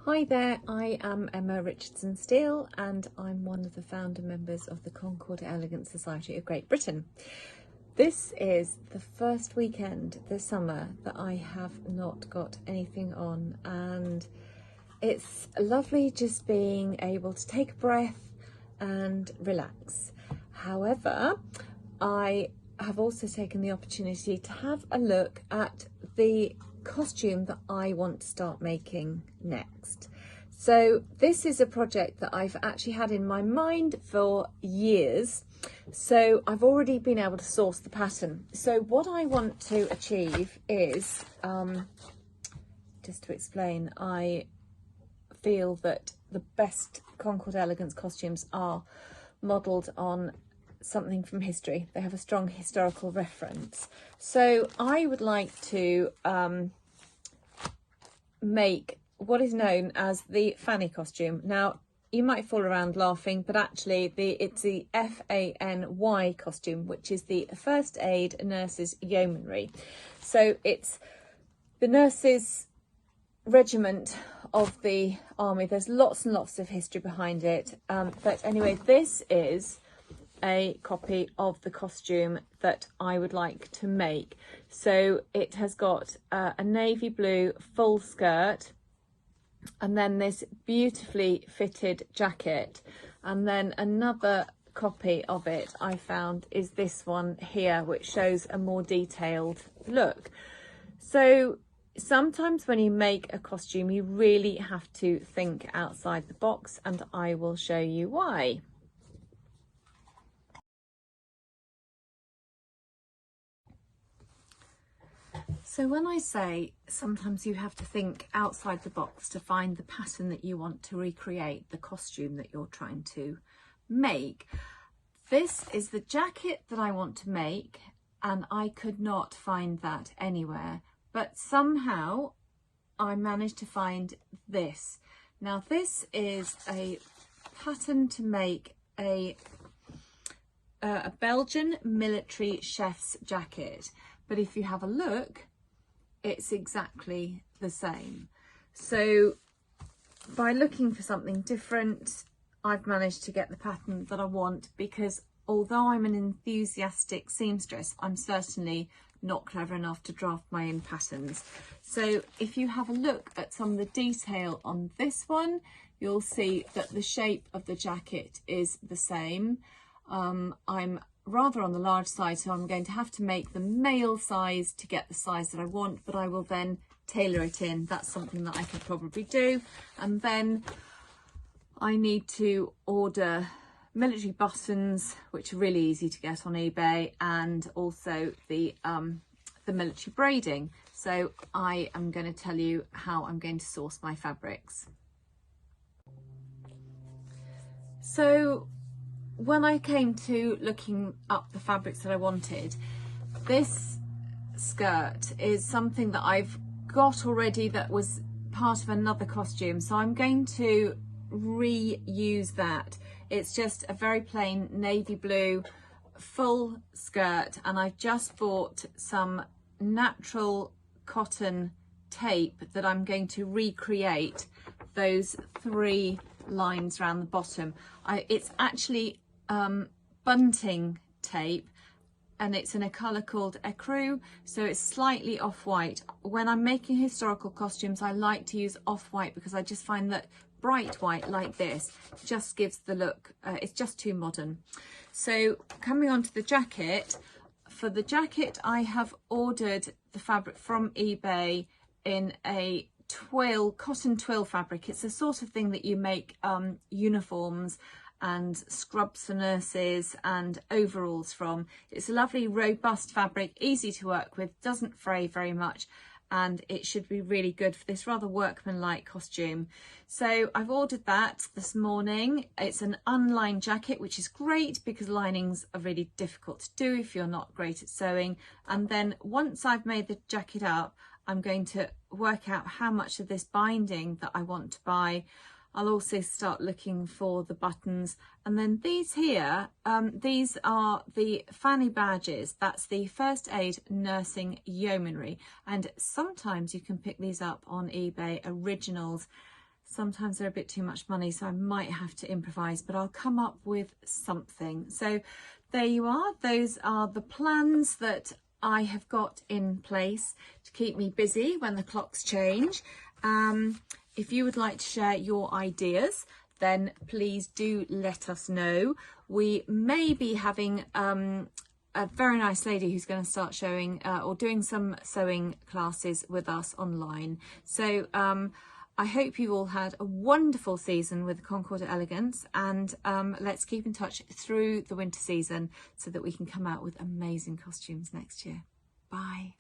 Hi there, I am Emma Richardson Steele and I'm one of the founder members of the Concord Elegance Society of Great Britain. This is the first weekend this summer that I have not got anything on, and it's lovely just being able to take a breath and relax. However, I have also taken the opportunity to have a look at the costume that I want to start making next. So this is a project that I've actually had in my mind for years. So I've already been able to source the pattern. So what I want to achieve is, just to explain, I feel that the best Concord Elegance costumes are modelled on something from history. They have a strong historical reference. So I would like to make what is known as the Fanny costume. Now, you might fall around laughing, but actually it's the FANY costume, which is the First Aid Nurses Yeomanry. So it's the nurses regiment of the army. There's lots and lots of history behind it. But anyway, this is a copy of the costume that I would like to make. So it has got a navy blue full skirt, and then this beautifully fitted jacket, and then another copy of it I found is this one here, which shows a more detailed look. So sometimes when you make a costume you really have to think outside the box, and I will show you why. So when I say sometimes you have to think outside the box to find the pattern that you want to recreate, the costume that you're trying to make, this is the jacket that I want to make, and I could not find that anywhere, but somehow I managed to find this. Now this is a pattern to make a Belgian military chef's jacket, but if you have a look, it's exactly the same. So by looking for something different, I've managed to get the pattern that I want, because although I'm an enthusiastic seamstress, I'm certainly not clever enough to draft my own patterns. So if you have a look at some of the detail on this one, you'll see that the shape of the jacket is the same. I'm rather on the large side, so I'm going to have to make the male size to get the size that I want, but I will then tailor it in. That's something that I could probably do. And then I need to order military buttons, which are really easy to get on eBay, and also the military braiding. So I am going to tell you how I'm going to source my fabrics. So when I came to looking up the fabrics that I wanted, this skirt is something that I've got already that was part of another costume, so I'm going to reuse that. It's just a very plain navy blue full skirt, and I've just bought some natural cotton tape that I'm going to recreate those 3 lines around the bottom. It's actually bunting tape, and it's in a colour called ecru, so it's slightly off-white. When I'm making historical costumes, I like to use off-white because I just find that bright white like this just gives the look, it's just too modern. So coming on to the jacket, for the jacket I have ordered the fabric from eBay in a twill, cotton twill fabric. It's the sort of thing that you make uniforms and scrubs for nurses and overalls from. It's a lovely robust fabric, easy to work with, doesn't fray very much, and it should be really good for this rather workmanlike costume. So I've ordered that this morning. It's an unlined jacket, which is great because linings are really difficult to do if you're not great at sewing. And then once I've made the jacket up, I'm going to work out how much of this binding that I want to buy. I'll also start looking for the buttons, and then these here, these are the Fanny badges. That's the First Aid Nursing Yeomanry, and sometimes you can pick these up on eBay originals. sometimes they're a bit too much money, so I might have to improvise, but I'll come up with something. So there you are. Those are the plans that I have got in place to keep me busy when the clocks change. If you would like to share your ideas, then please do let us know. We may be having a very nice lady who's going to start showing or doing some sewing classes with us online. So I hope you all had a wonderful season with the Concordat Elegance, and let's keep in touch through the winter season so that we can come out with amazing costumes next year. Bye.